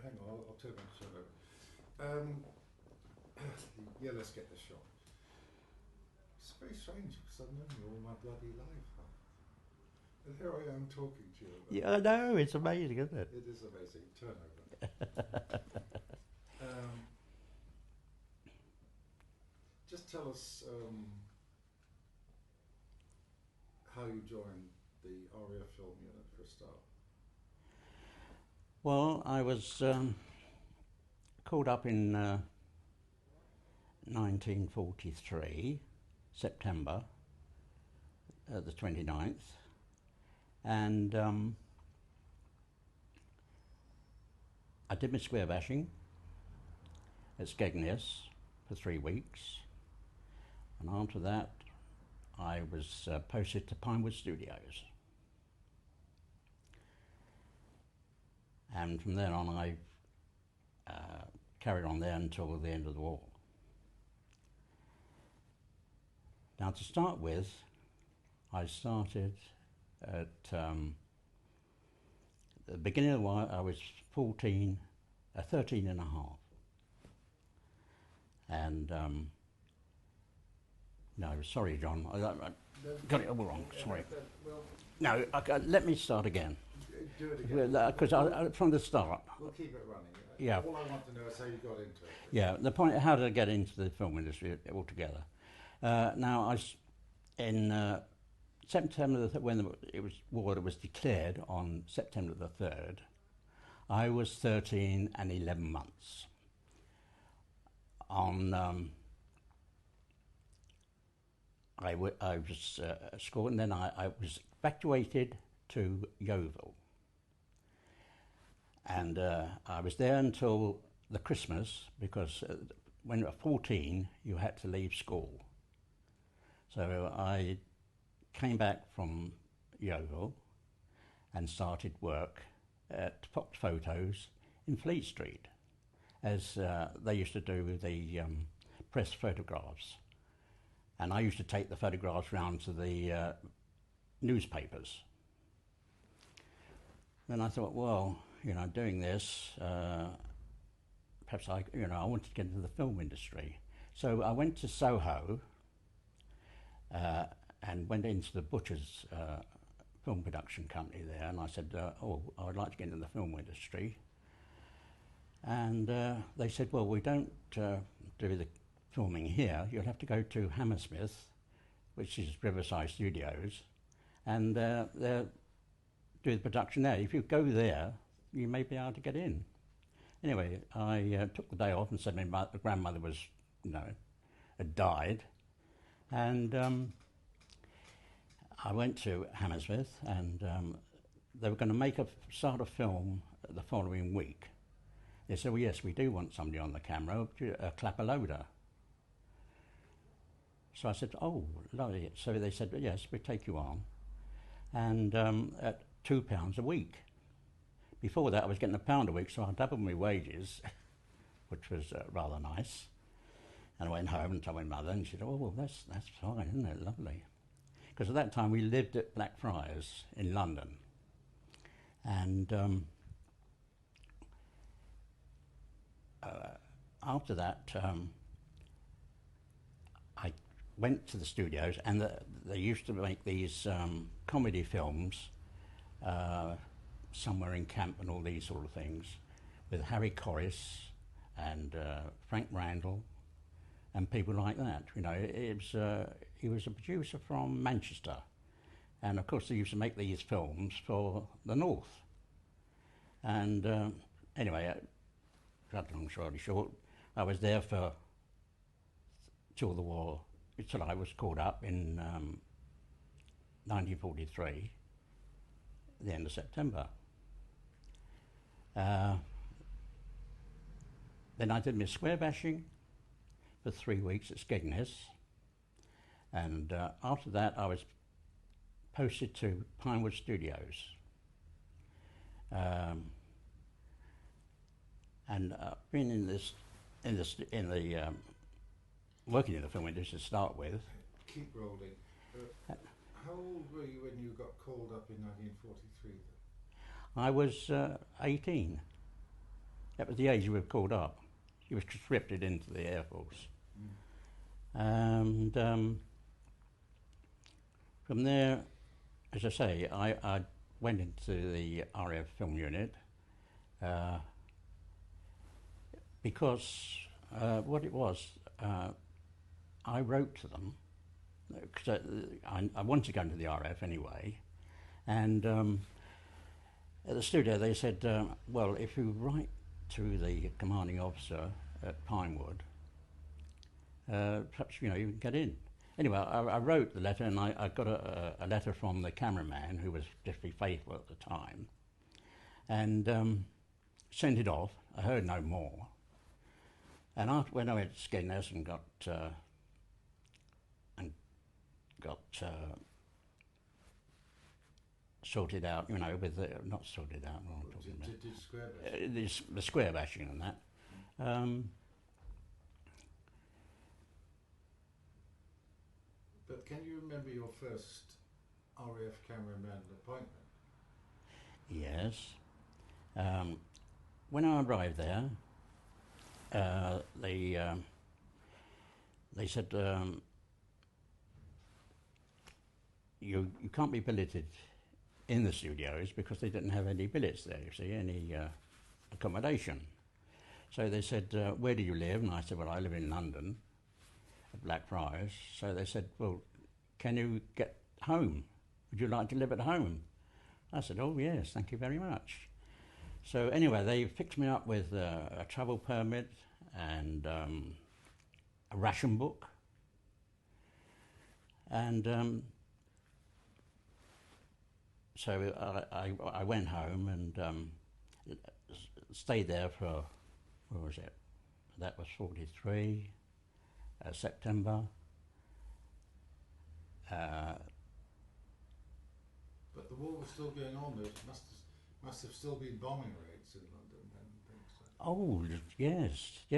hang on, I'll turn my shirt over. Yeah, let's get this shot. It's very strange because I've known you all my bloody life. Huh? And here I am talking to you. Yeah, I know, it's amazing, isn't it? It is amazing. Turn over. Just tell us how you joined the RAF film unit for a start. Well, I was called up in 1943, September, the 29th, and I did my square bashing at Skegness for 3 weeks, and after that I was posted to Pinewood Studios. And from then on I carried on there until the end of the war. Now, to start with, I started at the beginning of the war. I was 13 and a half. And no, sorry, John, I got it all wrong, sorry. No, let me start again. Do it again. Because from the start. We'll keep it running. Yeah. All I want to know is how you got into it. Yeah, the point, how did I get into the film industry altogether? Now, in September, when war was declared on September the 3rd, I was 13 and 11 months. I was at school, and then I was evacuated to Yeovil. And I was there until the Christmas, because when you were 14, you had to leave school. So I came back from Yeovil and started work at Fox Photos in Fleet Street, as they used to do with the press photographs. And I used to take the photographs round to the newspapers. Then I thought, well, doing this, perhaps I wanted to get into the film industry. So I went to Soho and went into the Butcher's film production company there, and I said, I would like to get into the film industry. And they said, well, we don't do the filming here. You'll have to go to Hammersmith, which is Riverside Studios, and they'll do the production there. If you go there, you may be able to get in. Anyway, I took the day off and said my grandmother was, had died, and I went to Hammersmith, and they were going to start a film the following week. They said, well, yes, we do want somebody on the camera, a clapper loader. So I said, oh, lovely. So they said, yes, we'll take you on, and at £2 a week. Before that, I was getting £1 a week, so I doubled my wages, which was rather nice. And I went home and told my mother, and she said, oh, well, that's fine, isn't it? Lovely. Because at that time, we lived at Blackfriars in London. And after that, I went to the studios, and they used to make these comedy films, Somewhere in Camp and all these sort of things, with Harry Corris and Frank Randall and people like that. He was a producer from Manchester, and of course they used to make these films for the North. And anyway, cut long story short, I was there till the war, till I was called up in 1943, the end of September. Then I did my square bashing for 3 weeks at Skegness, and after that I was posted to Pinewood Studios, and been in the working in the film industry to start with. Keep rolling. How old were you when you got called up in 1943? I was 18. That was the age you were called up. You were conscripted into the Air Force. And from there, as I say, I went into the RAF film unit because what it was, I wrote to them, because I wanted to go into the RAF anyway, and at the studio they said, well, if you write to the commanding officer at Pinewood, perhaps you can get in. Anyway, I wrote the letter, and I got a letter from the cameraman, who was Jeffrey Faithful at the time, and sent it off. I heard no more. And after, when I went to Skegness and got sorted out, with the, not sorted out, what I'm talking about. Did square bashing? The square bashing and that. But can you remember your first RAF cameraman appointment? Yes. When I arrived there, they said, you can't be billeted in the studios because they didn't have any billets there, you see, any accommodation. So they said, where do you live? And I said, well, I live in London, at Blackfriars. So they said, well, can you get home? Would you like to live at home? I said, oh yes, thank you very much. So anyway, they fixed me up with a travel permit and a ration book. And so I went home and stayed there for, what was it? That was 43, September. But the war was still going on. There must have still been bombing raids in London and things like that. Oh, yes. So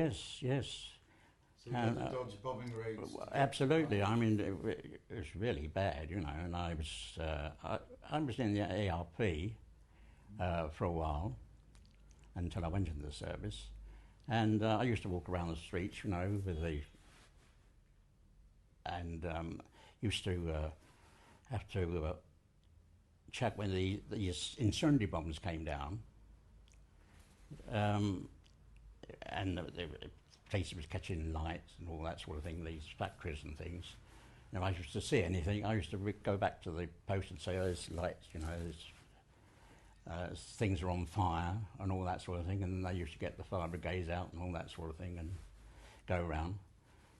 you had to dodge bombing raids? Absolutely. I mean, it was really bad, and I was in the ARP for a while until I went into the service. And I used to walk around the streets, with the... And used to have to check when the incendiary bombs came down, and the place was catching lights and all that sort of thing, these factories and things. If I used to see anything, I used to go back to the post and say, oh, there's lights, there's things are on fire and all that sort of thing, and then they used to get the fire brigades out and all that sort of thing and go around.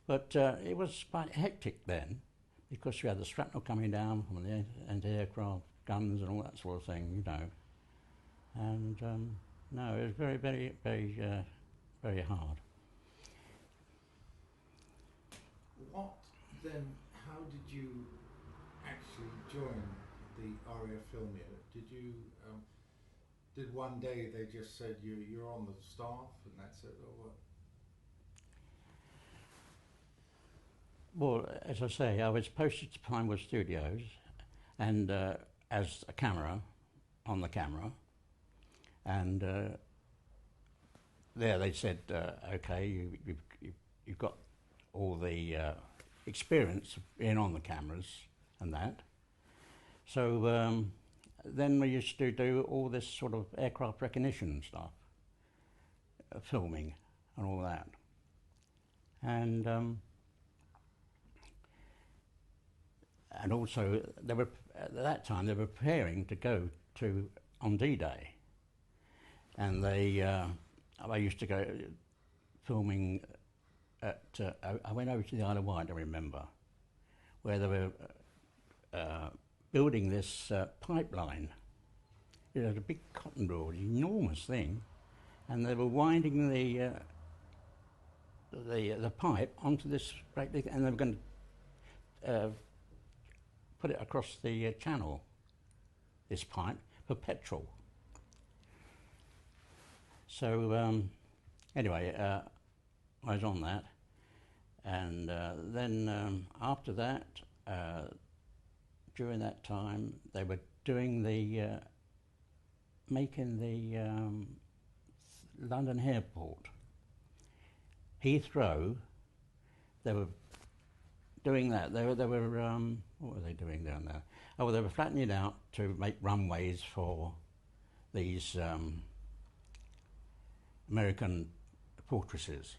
But it was quite hectic then, because you had the shrapnel coming down from the anti-aircraft guns and all that sort of thing, And no, it was very, very, very, very hard. How did you actually join the RAF film unit? Did one day they just said you're on the staff and that's it, or what? Well, as I say, I was posted to Pinewood Studios, and as a camera, on the camera, and there they said, okay, you've got all the experience of being on the cameras and that. So then we used to do all this sort of aircraft recognition stuff, filming and all that. And also, at that time they were preparing to go on D-Day, and I used to go filming at. I went over to the Isle of Wight, I remember, where they were building this pipeline. It was a big cotton rod, enormous thing, and they were winding the pipe onto this great big, and they were going to put it across the channel, this pipe, for petrol. So anyway, I was on that, and then after that, during that time, they were doing making the London Airport. Heathrow, they were doing that. They were what were they doing down there? Oh, well, they were flattening it out to make runways for these American fortresses,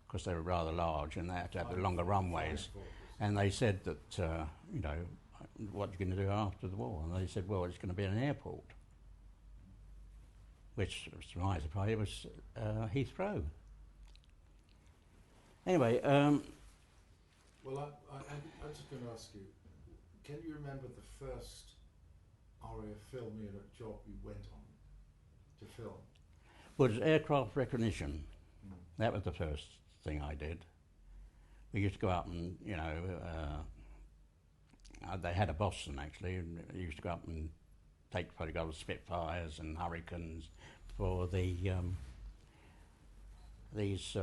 because they were rather large and they had to have the longer runways. And they said that, you know, what are you going to do after the war? And they said, well, it's going to be an airport. Which, to my surprise, it was Heathrow. Anyway, well, I'm just going to ask you, can you remember the first RAF film unit job you went on to film? was aircraft recognition. That was the first thing I did. We used to go up and, you know, they had a Boston actually, and we used to go up and take photographs of Spitfires and Hurricanes for the these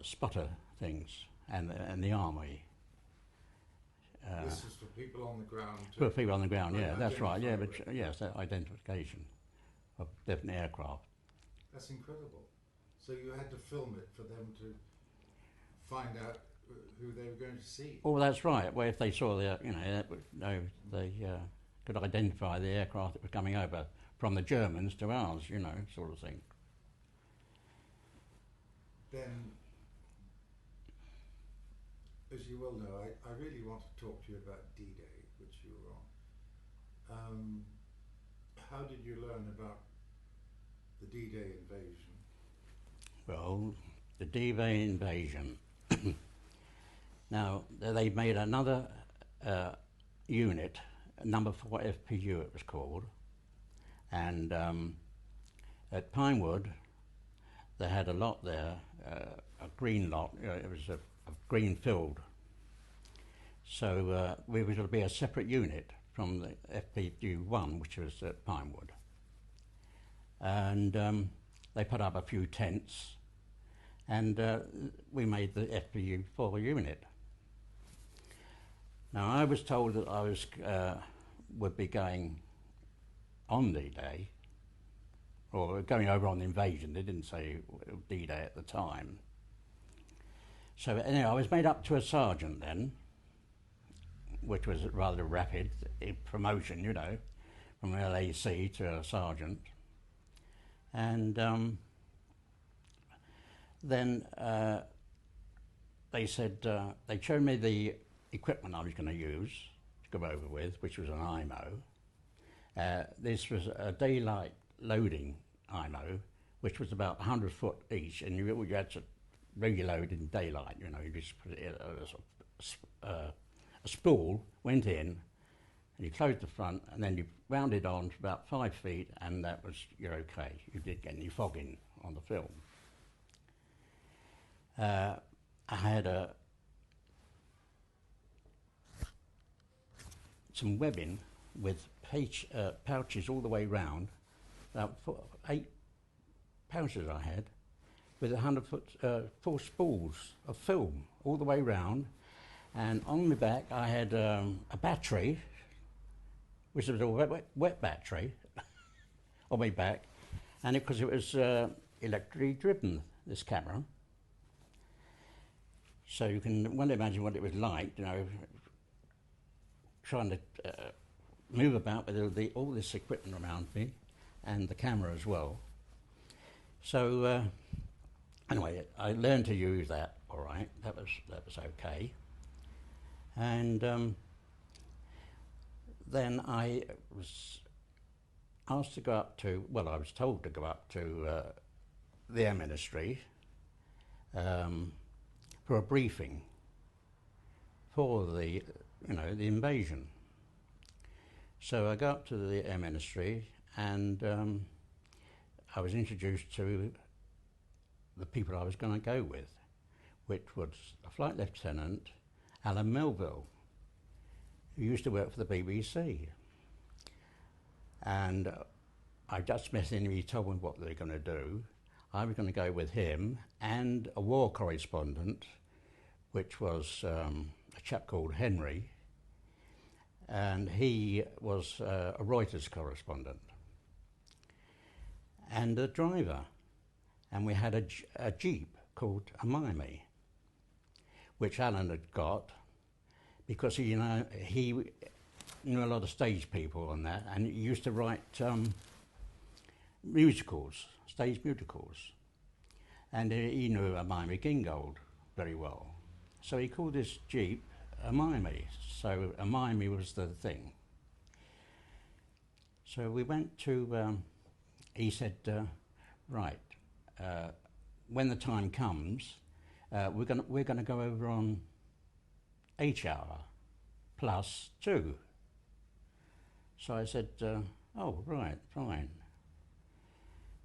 spotter things and the army. This is for people on the ground. For people on the ground, yeah, that's right. Yeah, but yes, that identification of different aircraft. That's incredible. So you had to film it for them to find out who they were going to see. Oh, that's right. Well, if they saw the, you know, they could identify the aircraft that was coming over from the Germans to ours, you know, sort of thing. Then, as you well know, I really want to talk to you about D-Day, which you were on. How did you learn about the D-Day invasion? Well, the D-Day invasion. Now, they made another unit, number 4 FPU it was called, and at Pinewood they had a lot there, a green lot, it was a green field. So we were going to be a separate unit from the FPU 1, which was at Pinewood. And they put up a few tents, and we made the FPU 4 unit. Now, I was told that I was would be going on D-Day, or going over on the invasion. They didn't say D-Day at the time. So anyway, I was made up to a sergeant then, which was rather rapid promotion, you know, from an LAC to a sergeant. And then they said, they showed me the equipment I was going to use to go over with, which was an IMO. This was a daylight loading IMO, which was about 100 foot each, and you had to reload in daylight, you know, you just put it in a spool, went in, and you closed the front, and then you wound it on to about 5 feet, and that was, you're okay. You didn't get any fogging on the film. I had some webbing with pouches all the way round, about 8 pouches I had, with 100 foot, 4 spools of film all the way round, and on my back I had a battery, which was a wet battery, on my back, and because it was electrically driven, this camera. So you can well imagine what it was like, you know, trying to move about with all this equipment around me, and the camera as well. So anyway, I learned to use that all right. That was okay. And then I was asked to go up to, well, I was told to go up to the Air Ministry for a briefing for the, you know, the invasion. So I go up to the Air Ministry, and I was introduced to the people I was going to go with, which was a Flight Lieutenant, Alan Melville, who used to work for the BBC. And I just met him, he told me what they were going to do. I was going to go with him and a war correspondent, which was a chap called Henry, and he was a Reuters correspondent, and a driver. and we had a Jeep called a Miami, which Alan had got because he knew a lot of stage people on that, and he used to write musicals, stage musicals, and he knew a Miami Gingold very well. So he called this Jeep a Miami, so a Miami was the thing. So we went to, he said, right, when the time comes, we're gonna go over on H-hour +2. So I said, oh, right, fine.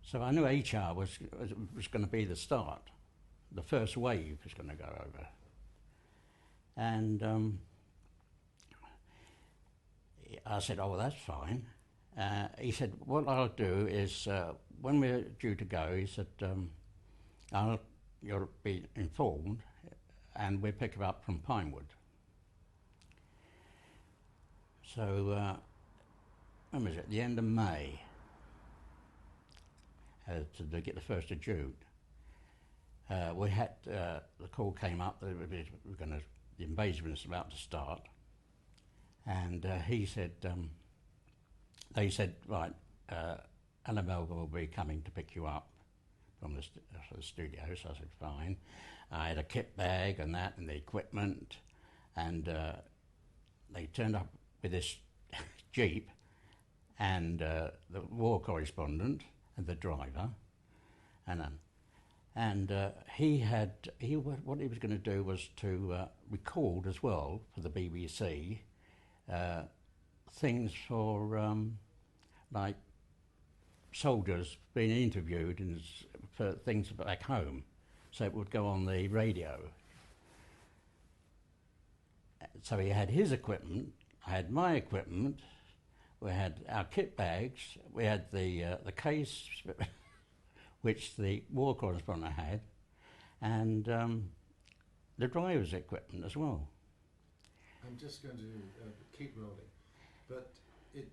So I knew H-hour was going to be the start. The first wave was going to go over. And I said, oh, well, that's fine. He said, what I'll do is, when we're due to go, he said, you'll be informed, and we'll pick it up from Pinewood. So, when was it? The end of May, to get the 1st of June. We had, the call came up that the invasion was about to start, and he said, they said, right, Alan Melville will be coming to pick you up from the studio. So I said, fine. I had a kit bag and that, and the equipment, and they turned up with this Jeep, and the war correspondent and the driver, and what he was going to do was to record as well for the BBC things for like soldiers being interviewed and for things back home, so it would go on the radio. So he had his equipment, I had my equipment, we had our kit bags, we had the case which the war correspondent had, and the driver's equipment as well. I'm just going to keep rolling, but it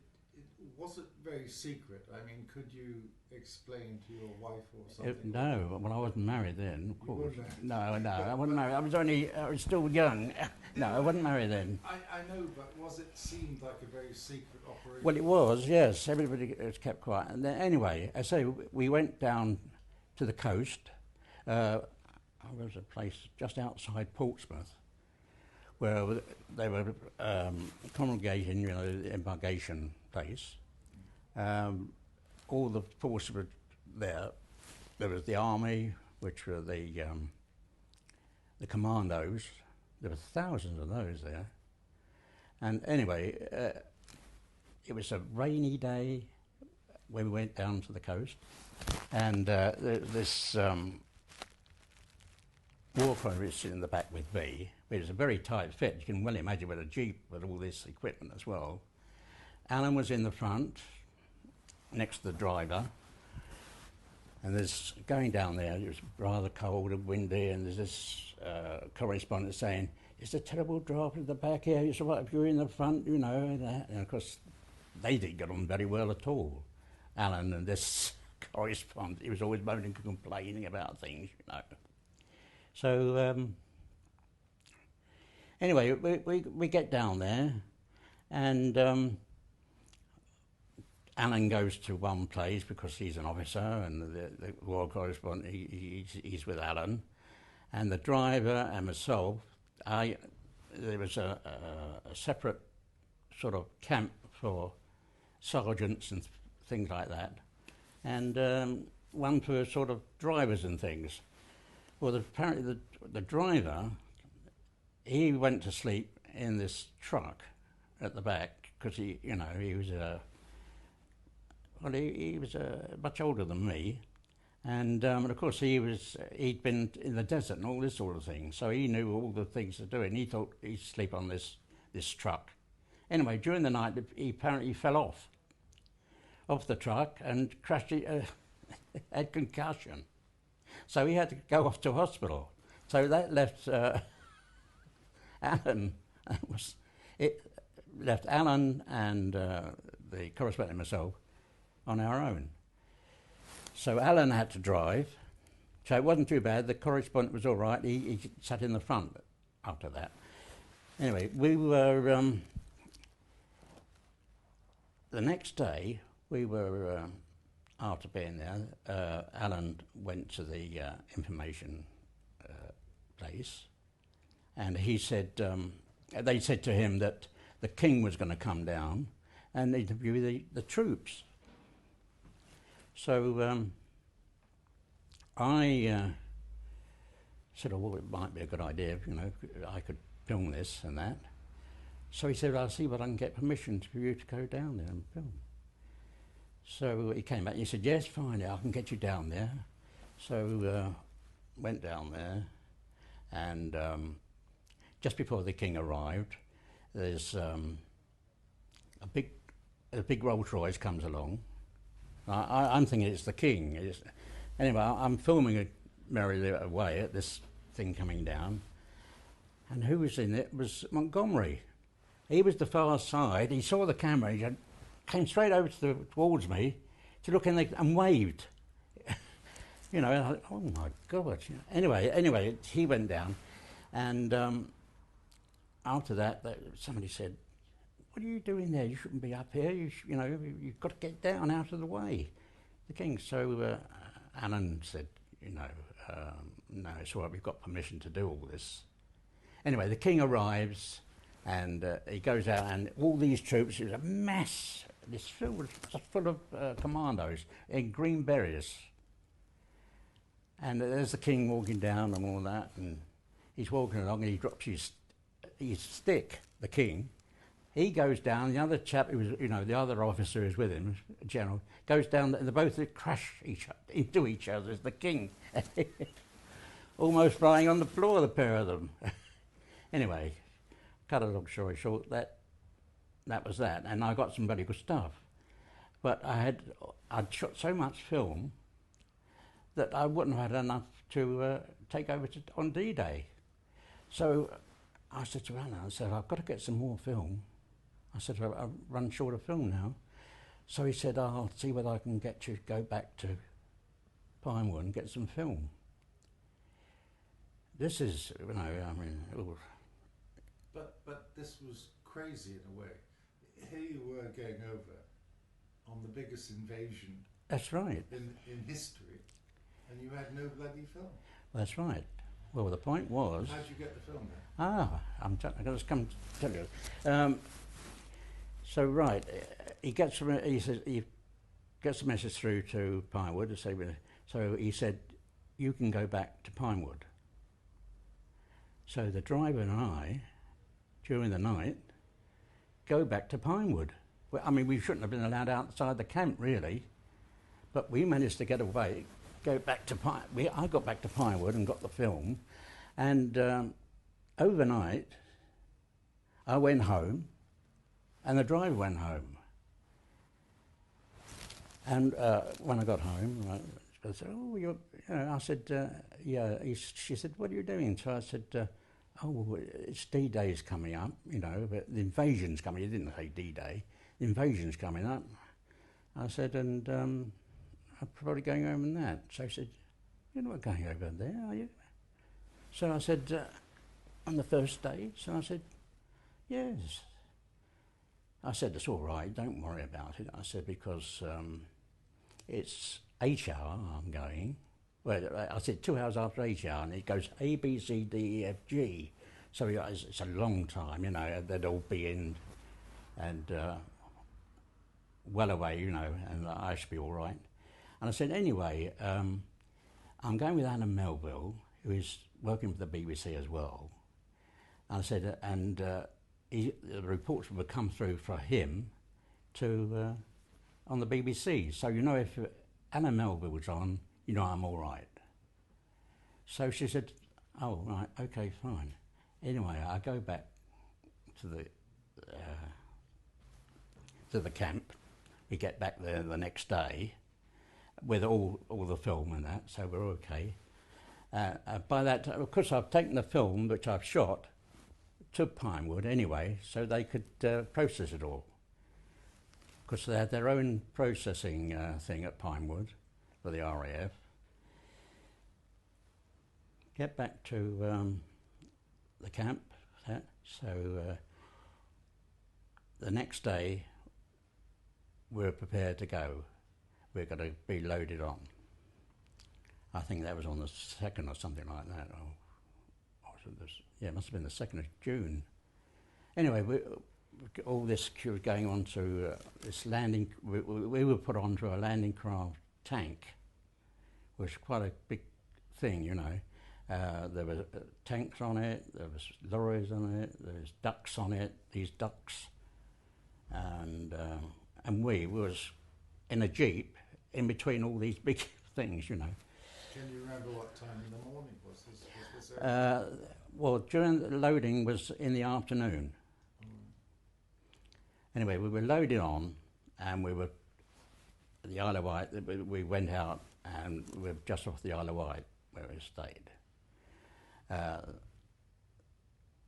wasn't very secret. I mean, could you explain to your wife or something? No, well, I wasn't married then, of course. No, I wasn't married. I was still young. No, I wasn't married then. I know, but was it seemed like a very secret operation? Well, it was, yes. Everybody was kept quiet. And then, anyway, I say we went down to the coast. There was a place just outside Portsmouth where they were congregating, the embarkation place. All the forces were there. There was the army, which were the commandos. There were thousands of those there. And anyway, it was a rainy day when we went down to the coast, and this war correspondent was sitting in the back with me. It was a very tight fit. You can well imagine with a Jeep with all this equipment as well. Alan was in the front, next to the driver, and there's going down there. It was rather cold and windy, and there's this correspondent saying, "It's a terrible draft at the back here. It's all right if you're in the front, and that." And of course, they didn't get on very well at all. Alan and this correspondent, he was always moaning and complaining about things, So anyway, we get down there, and Alan goes to one place because he's an officer, and the war correspondent, he's with Alan, and the driver and myself. There was a separate sort of camp for sergeants and things like that, and one for sort of drivers and things. Well, apparently the driver, he went to sleep in this truck at the back because he was he was much older than me, and of course he'd been in the desert and all this sort of thing, so he knew all the things to do, and he thought he'd sleep on this truck. Anyway, during the night, he apparently fell off the truck and crashed. Had concussion, so he had to go off to hospital. So that left Alan. Left Alan and the correspondent and myself on our own. So Alan had to drive, So it wasn't too bad. The correspondent was all right. He sat in the front after that. Anyway, we were... the next day, we were... after being there, Alan went to the information place, and he said... they said to him that the king was going to come down and interview the troops. So I said, oh, well, it might be a good idea, you know, I could film this and that. So he said, I'll see what I can get permission for you to go down there and film. So he came back and he said, yes, fine, yeah, I can get you down there. So went down there, and just before the king arrived, there's a big Rolls Royce comes along. I'm thinking it's the king. Anyway, I'm filming it merrily away at this thing coming down, and who was in it was Montgomery. He was the far side. He saw the camera. He came straight over towards me to look in there and waved. You know, I thought, oh my God. Anyway, he went down, and after that, somebody said, what are you doing there? You shouldn't be up here. You know, you've got to get down out of the way. The king. So Alan said, you know, no, it's all right, we've got permission to do all this. Anyway, the king arrives, and he goes out, and all these troops, it was a mess. This field was just full of commandos in green berets. And there's the king walking down and all that, and he's walking along, and he drops his stick, the king. He goes down, the other chap who was, you know, the other officer who's with him, general, goes down, and they both crash into each other as the king. Almost lying on the floor, the pair of them. Anyway, cut a long story short, that was that, and I got some very good stuff. But I'd shot so much film that I wouldn't have had enough to take over on D-Day. So I said to Alan, I said, I've got to get some more film. I said, I've run short of film now. So he said, I'll see whether I can get you to go back to Pinewood and get some film. This is, you know, I mean... Ooh. But this was crazy in a way. Here you were going over on the biggest invasion... That's right. in history, and you had no bloody film. That's right. Well, the point was... How did you get the film then? I'm going to come to tell you. So, right, he gets a message through to Pinewood to say, so he said, you can go back to Pinewood. So the driver and I, during the night, go back to Pinewood. Well, I mean, we shouldn't have been allowed outside the camp, really, but we managed to get away, go back to I got back to Pinewood and got the film, and overnight, I went home, and the driver went home. And when I got home, I said, oh, I said, yeah. She said, what are you doing? So I said, oh, it's D-Day's coming up, you know, but the invasion's coming. He didn't say D-Day. The invasion's coming up. I said, and I'm probably going home in that. So she said, you're not going over there, are you? So I said, on the first day? So I said, yes. I said, it's all right, don't worry about it. I said, because it's HR I'm going. Well, I said 2 hours after HR, and it goes A, B, C, D, E, F, G. So it's a long time, you know, they'd all be in and well away, you know, and I should be all right. And I said, anyway, I'm going with Anna Melville, who is working for the BBC as well. And I said, and the reports would come through for him to on the BBC. So, you know, if Anna Melville was on, you know, I'm all right. So she said, oh, right, okay, fine. Anyway, I go back to the camp. We get back there the next day with all the film and that, so we're okay. By that time, of course, I've taken the film, which I've shot, to Pinewood anyway, so they could process it all. Because they had their own processing thing at Pinewood for the RAF. get back to the camp. So the next day, we were prepared to go. We were going to be loaded on. I think that was on the 2nd or something like that. It must have been the 2nd of June. Anyway, all this was going on to this landing. We were put onto a landing craft tank, which was quite a big thing, you know. There were tanks on it, there was lorries on it, there was ducks on it, these ducks. And we was in a jeep in between all these big things, you know. Can you remember what time in the morning was this? Well, during the loading was in the afternoon. Anyway, we were loaded on, and we were at the Isle of Wight. We went out, and we were just off the Isle of Wight where we stayed.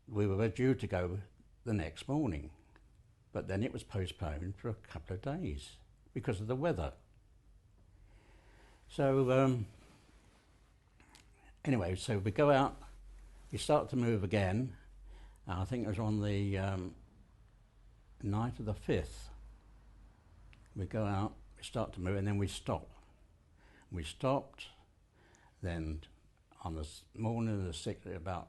We were due to go the next morning, but then it was postponed for a couple of days because of the weather. So anyway, so we go out, we start to move again. I think it was on the night of the 5th. We go out, we start to move, and then we stop. We stopped, then on the morning of the 6th,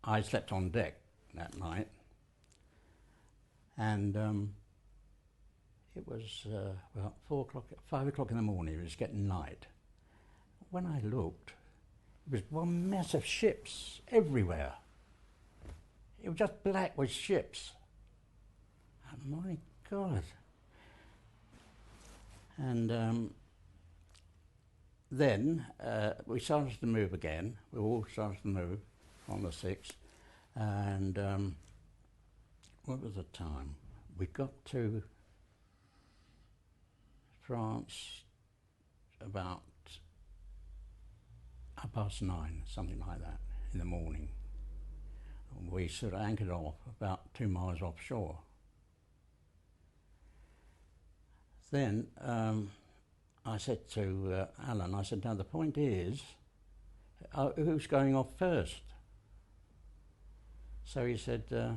I slept on deck that night, and it was about 5 o'clock in the morning. It was getting light. When I looked, it was one mess of ships everywhere. It was just black with ships. Oh my God. And then we started to move again. We all started to move on the 6th. And what was the time? We got to France about 9:30, something like that, in the morning. We sort of anchored off about 2 miles offshore. Then I said to Alan, I said, now the point is, who's going off first? So he said, I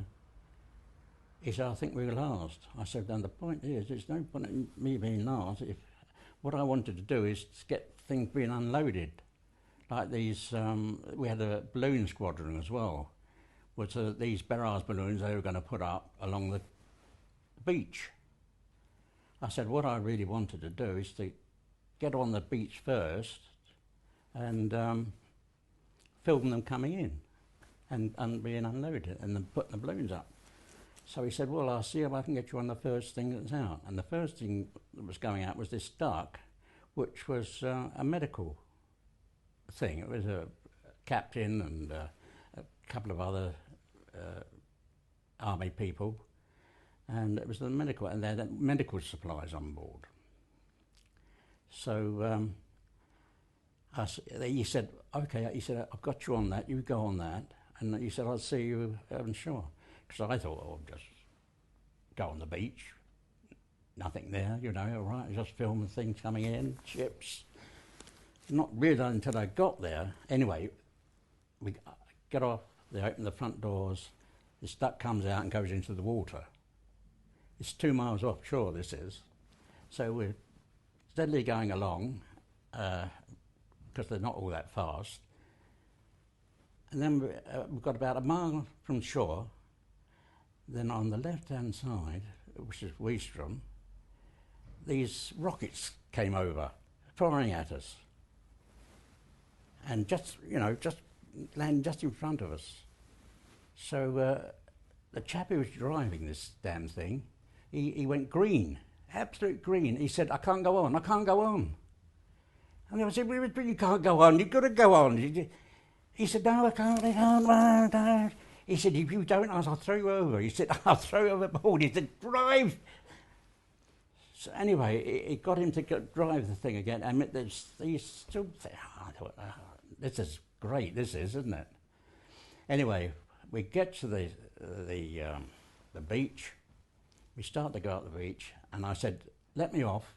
think we're last. I said, now the point is, there's no point in me being last. What I wanted to do is to get things being unloaded. Like these, we had a balloon squadron as well, which these barrage balloons they were going to put up along the beach. I said, what I really wanted to do is to get on the beach first and film them coming in and being unloaded and then putting the balloons up. So he said, well, I'll see if I can get you on the first thing that's out. And the first thing that was going out was this duck, which was a medical thing. It was a captain and a couple of other army people, and it was the medical, and they had medical supplies on board. So he said, okay, he said, I've got you on that, you go on that, and he said, I'll see you on shore. Because I thought, oh, just go on the beach, nothing there, you know, all right, just filming things coming in, ships. Not really until I got there. Anyway, we get off, they open the front doors, this duck comes out and goes into the water. It's 2 miles offshore, this is. So we're steadily going along, because they're not all that fast. And then we've got about a mile from shore. Then on the left-hand side, which is Weestrom, these rockets came over, firing at us. And just, you know, just landing just in front of us. So the chap who was driving this damn thing, he went green, absolute green. He said, I can't go on, I can't go on. And I said, you can't go on, you've got to go on. He said, no, I can't. He said, if you don't, I'll throw you over. He said, I'll throw you overboard. He said, drive. So anyway, it got him to drive the thing again. I mean, he's still there. I thought, this is great, this is, isn't it? Anyway, we get to the beach. We start to go up the beach, and I said, let me off.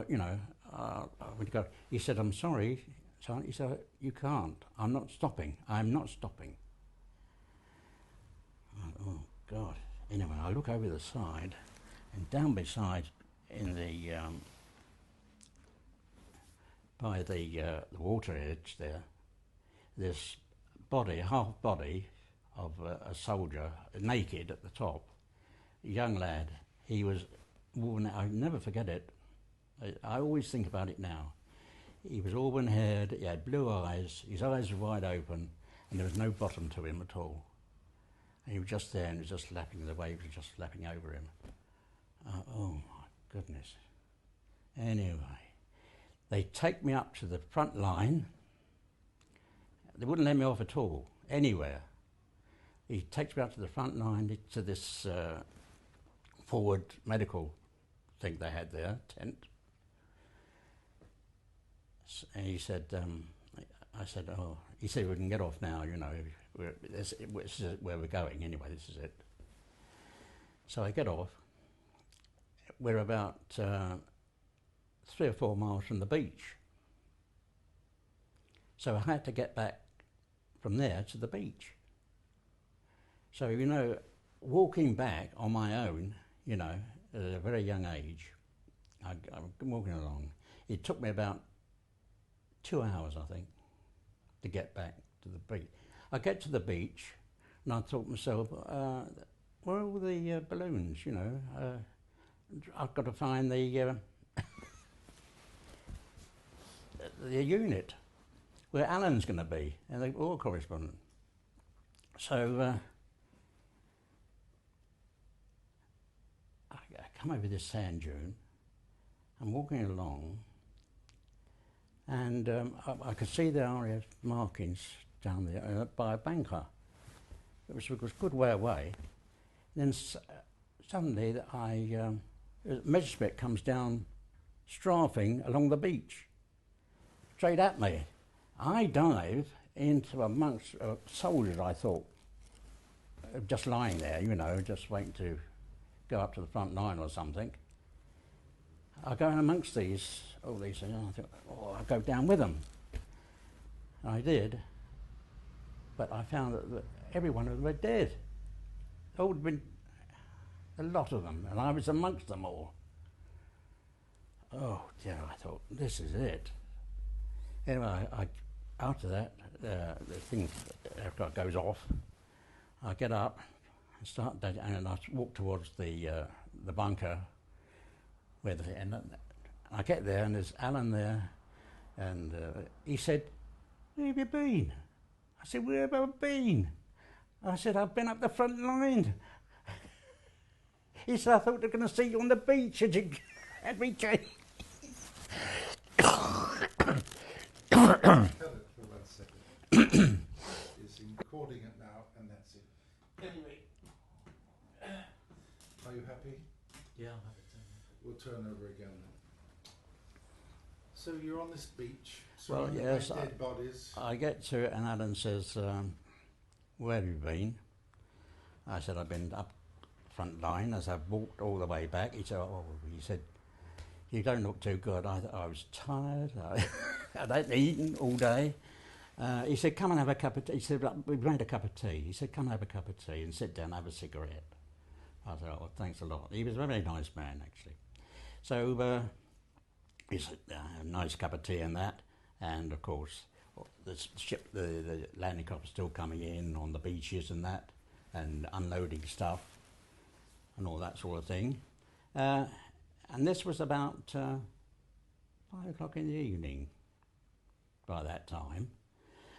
You know, I would go. He said, I'm sorry, Sergeant, he said, you can't. I'm not stopping. I'm not stopping. Oh, God. Anyway, I look over the side, and down beside, in the by the water edge there, this body, half body of a soldier, naked at the top, a young lad. He was worn. I'll never forget it. I always think about it now. He was auburn-haired. He had blue eyes. His eyes were wide open, and there was no bottom to him at all. And he was just there, and he was just lapping. The waves were just lapping over him. Oh my goodness. Anyway, they take me up to the front line. They wouldn't let me off at all, anywhere. He takes me up to the front line, to this forward medical thing they had there, tent. And he said, I said, oh, he said, we can get off now, you know, this is where we're going anyway, this is it. So I get off. We're about 3 or 4 miles from the beach. So I had to get back from there to the beach. So, you know, walking back on my own, you know, at a very young age, I'm walking along. It took me about 2 hours, I think, to get back to the beach. I get to the beach, and I thought to myself, where are all the balloons, you know? I've got to find the unit where Alan's going to be, and the war correspondent. So I come over this sand dune. I'm walking along, and I could see the RAF markings down there by a banker. It was a good way away. Then suddenly a Messerschmitt comes down strafing along the beach, straight at me. I dive into amongst soldiers, I thought, just lying there, you know, just waiting to go up to the front line or something. I go in amongst all these things, and I thought, oh, I'll go down with them. And I did, but I found that every one of them were dead. There had been a lot of them, and I was amongst them all. Oh dear, I thought, this is it. Anyway, after that, the thing goes off. I get up and start, and I walk towards the bunker. And I get there, and there's Alan there, and he said, where have you been? I said, where have I been? I said, I've been up the front line. He said, I thought they were going to see you on the beach as you had me changed. Tell it for 1 second. It's recording it now, and that's it. Anyway. Are you happy? Yeah, I'm happy. We'll turn over again then. So you're on this beach, Well, surrounded yes, by dead bodies. I get to it, and Alan says, where have you been? I said, I've been up front line as I've walked all the way back. He said, you don't look too good. I was tired. I'd eaten all day. He said, come and have a cup of tea. He said, we've made a cup of tea. He said, come and have a cup of tea and sit down and have a cigarette. I said, oh, thanks a lot. He was a very nice man, actually. So he said, a nice cup of tea and that. And, of course, the ship, the landing craft was still coming in on the beaches and that, and unloading stuff and all that sort of thing. And this was about 5 o'clock in the evening by that time.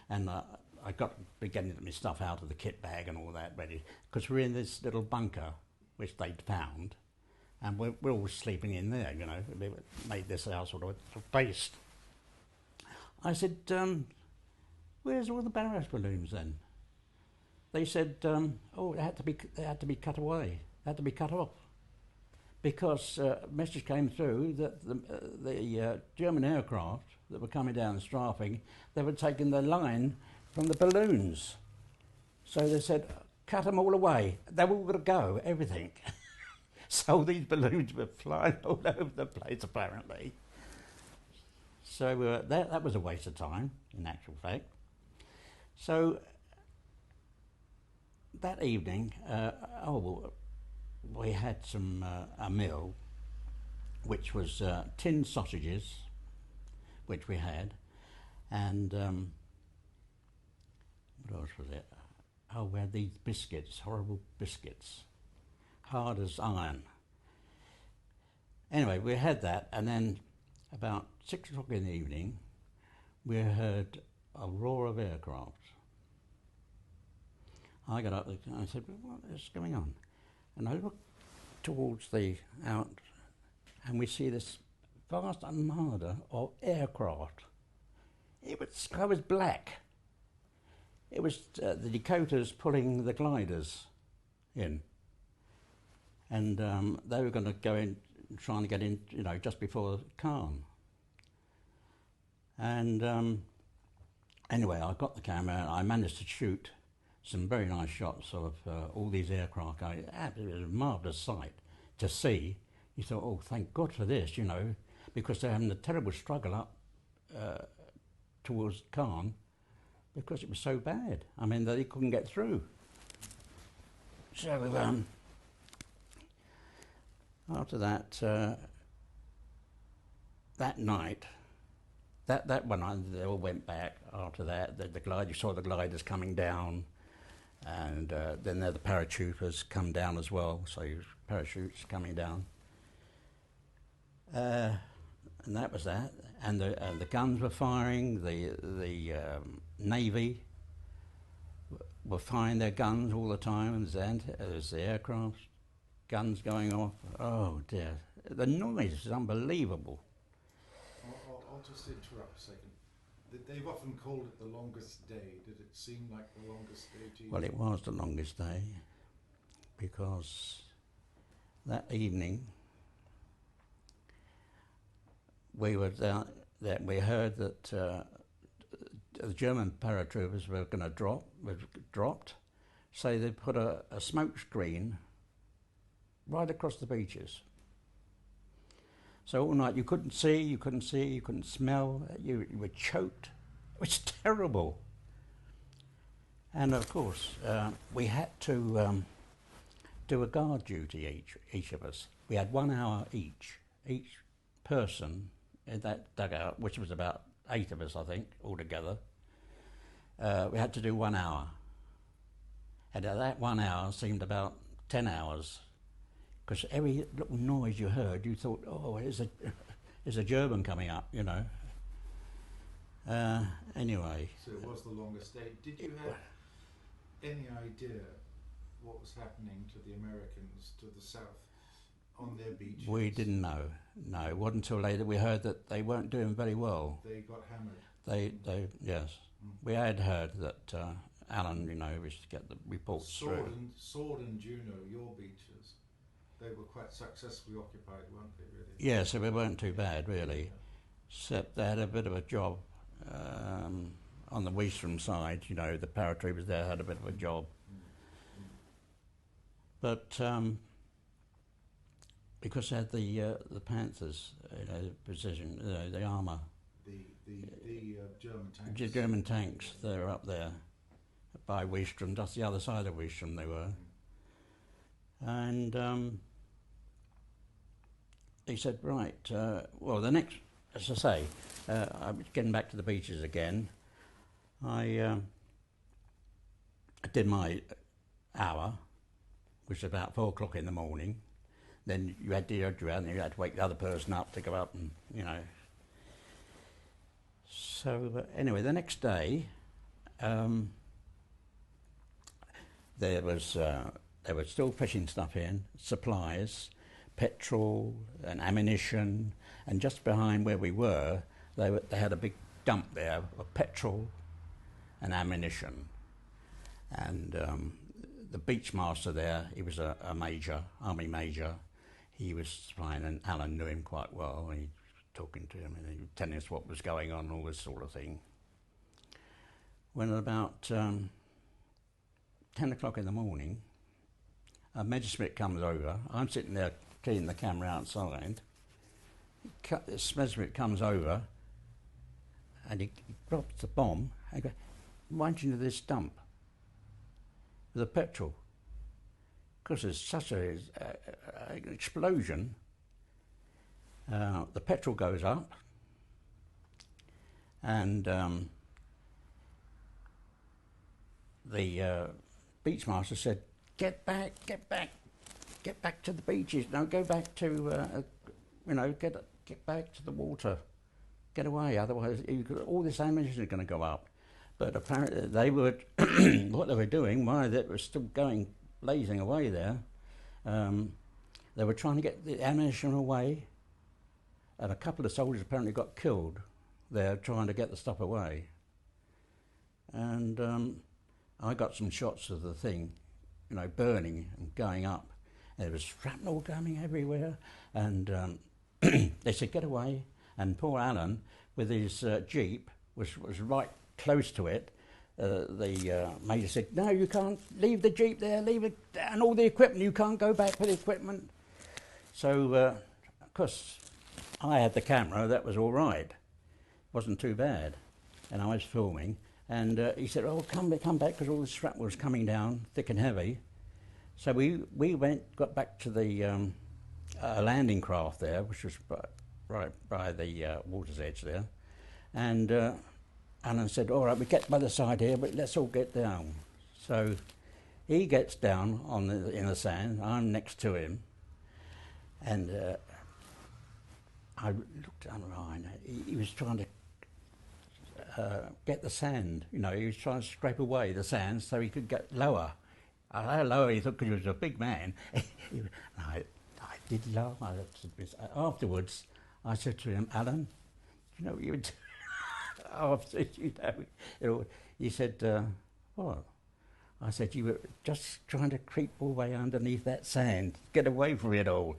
And I got beginning my stuff out of the kit bag and all that ready, because we're in this little bunker which they'd found, and we're all sleeping in there, you know. We made this our sort of base. I said, where's all the barrage balloons then? They said, oh, they had to be cut away. They had to be cut off, because a message came through that the German aircraft that were coming down strafing, they were taking the line from the balloons. So they said, cut them all away. They were all going to go, everything. So these balloons were flying all over the place, apparently. So that was a waste of time, in actual fact. So that evening, we had a meal, which was tinned sausages, which we had, and what else was it? Oh, we had these biscuits, horrible biscuits, hard as iron. Anyway, we had that, and then about 6 o'clock in the evening, we heard a roar of aircraft. I got up and I said, what is going on? And I looked towards the out, and we see this vast armada of aircraft. The sky was black. It was the Dakotas pulling the gliders in. And they were going to go in, trying to get in, just before Caen. And anyway, I got the camera and I managed to shoot some very nice shots of all these aircraft. It was a marvellous sight to see. You thought, oh, thank God for this, because they're having a terrible struggle up towards Caen because it was so bad. I mean, they couldn't get through. So after that, that night, that one night, they all went back. After that, you saw the gliders coming down, and then the paratroopers come down as well. So parachutes coming down, and that was that. And the guns were firing. The Navy were firing their guns all the time. There's the aircraft guns going off. Oh dear, the noise is unbelievable. I'll just interrupt a second. They've often called it the longest day. Did it seem like the longest day to you? Well, it was the longest day because that evening we were down there. We heard that the German paratroopers were going to dropped, so they put a smoke screen right across the beaches. So all night you couldn't see, you couldn't smell, you were choked. It was terrible. And of course, we had to do a guard duty, each of us. We had 1 hour each person in that dugout, which was about 8 of us, I think, altogether. We had to do 1 hour. And that 1 hour seemed about 10 hours. Because every little noise you heard, you thought, oh, there's a German coming up, Anyway. So it was the longest day. Did you have any idea what was happening to the Americans to the south on their beaches? We didn't know. No, it wasn't until later we heard that they weren't doing very well. They got hammered. Yes. We had heard that Alan, was to get the reports through. Sword and Juno, your beaches. They were quite successfully occupied, weren't they, really? Yeah, so we weren't too bad, really. Except they had a bit of a job on the Weestram side, the paratroopers there had a bit of a job. But because they had the Panthers, precision, the armour. The German tanks. The German tanks, they were up there by Weestram, just the other side of Weestram they were. And he said, right, well, the next, as I say, I was getting back to the beaches again. I did my hour, which was about 4 o'clock in the morning. Then you had to and you had to wake the other person up to go up and, So anyway, the next day, they were still fishing stuff in, supplies, petrol and ammunition, and just behind where we were, they had a big dump there of petrol and ammunition. And the beach master there, he was a major, army major. He was fine, and Alan knew him quite well. He was talking to him and he was telling us what was going on, all this sort of thing. When at about 10 o'clock in the morning, a Messerschmitt comes over. I'm sitting there cleaning the camera outside. This Messerschmitt comes over and he drops the bomb and goes right into this dump with the petrol. Because there's such an explosion, the petrol goes up, and the beachmaster said, get back to the beaches, no, go back to, get back to the water, get away, otherwise all this ammunition is going to go up. But apparently they were, what they were doing, while it was still going, blazing away there, they were trying to get the ammunition away, and a couple of soldiers apparently got killed there trying to get the stuff away. And I got some shots of the thing, burning and going up. There was shrapnel coming everywhere, and they said, get away. And poor Alan, with his jeep, was right close to it. The major said, no, you can't leave the jeep there, leave it, and all the equipment, you can't go back for the equipment. So, of course, I had the camera, that was all right. Wasn't too bad. And I was filming, and he said, oh, come back, because all the shrapnel was coming down, thick and heavy. So we got back to the landing craft there, which was right by the water's edge there. And Alan said, all right, we get by the side here, but let's all get down. So he gets down in the sand, I'm next to him, and I looked down behind. He was trying to get the sand, he was trying to scrape away the sand so he could get lower. How lower he thought, because he was a big man. I did laugh. Afterwards, I said to him, Alan, do you know what you were doing? He said, what? I said, you were just trying to creep away underneath that sand, get away from it all.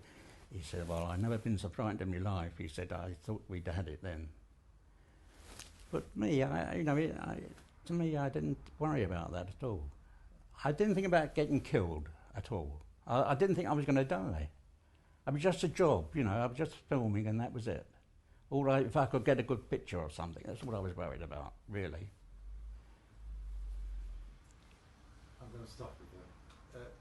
He said, well, I've never been so frightened in my life. He said, I thought we'd had it then. But me, to me, I didn't worry about that at all. I didn't think about getting killed at all. I didn't think I was going to die. It was just a job, I was just filming and that was it. All right, if I could get a good picture or something, that's what I was worried about, really. I'm going to stop with that.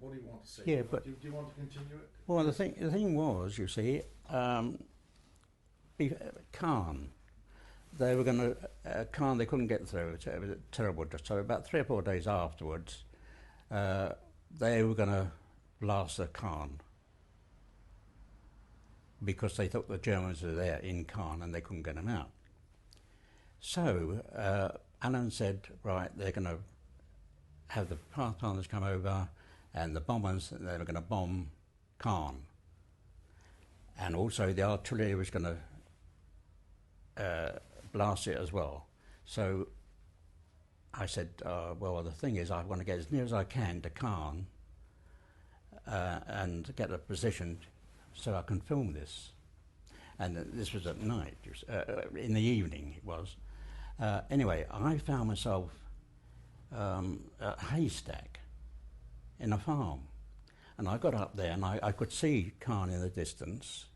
What do you want to say? Yeah, but do you want to continue it? Well, the thing was, you see, Caen. They were going to Caen. They couldn't get through. It was terrible. So about 3 or 4 days afterwards, they were going to blast the Caen because they thought the Germans were there in Caen and they couldn't get them out. So Alan said, right, they're going to have the Pathfinders come over and the bombers, they were going to bomb Caen. And also the artillery was going to blast it as well. So I said, well, the thing is, I want to get as near as I can to Caen and get a position so I can film this. And this was at night, in the evening it was. Anyway, I found myself a haystack in a farm. And I got up there and I could see Caen in the distance,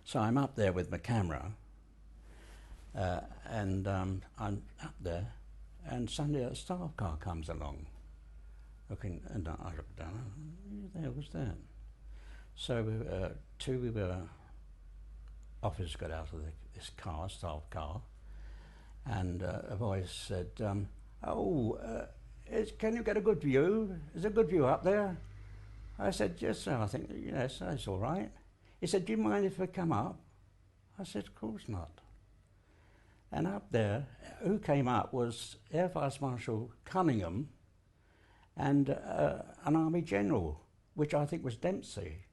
So I'm up there with my camera and I'm up there, and suddenly a staff car comes along. And I looked down, who the hell was that? So two officers got out of this car, staff car, and a voice said, can you get a good view? Is there a good view up there? I said, yes, sir, I think, yes, that's all right. He said, do you mind if I come up? I said, of course not. And up there, who came up was Air Vice Marshal Cunningham and an Army General, which I think was Dempsey.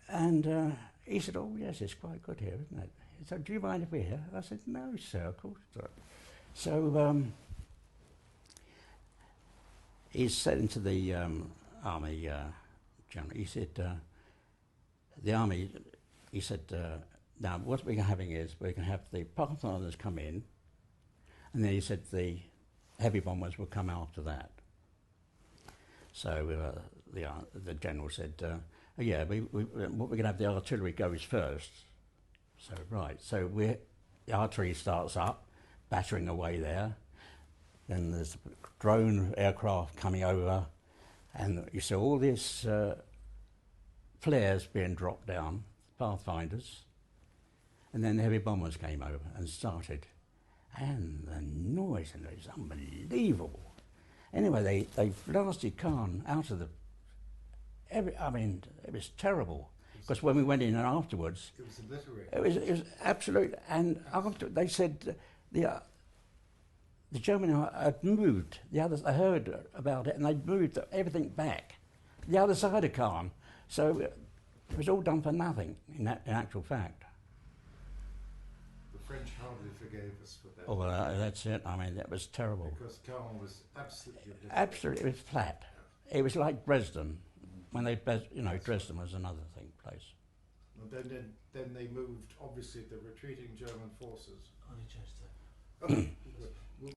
And he said, oh yes, it's quite good here, isn't it? He said, do you mind if we're here? I said, no, sir, of course not. So he said into the Army General, he said, the Army, he said, now what we're having is we're going to have the Pathfinders come in, and then he said the heavy bombers will come after that. So the General said, Yeah, what we're going to have the artillery goes first. So, right, so the artillery starts up, battering away there. Then there's drone aircraft coming over, and you see all these flares being dropped down, Pathfinders, and then heavy bombers came over and started. And the noise, and it was unbelievable. Anyway, they blasted Khan out of the... I mean, it was terrible. Because when we went in afterwards... It was obliterated. It was absolute... And after, they said the Germans had moved. The others, I heard about it, and they'd moved everything back. The other side of Khan. So it was all done for nothing, in actual fact. The French hardly forgave us for that. Oh, well, that's it. I mean, that was terrible. Because Khan was absolutely obliterated. Absolutely, it was flat. It was like Dresden. When they, Dresden was another place. And then they moved, obviously, the retreating German forces. Only Chester.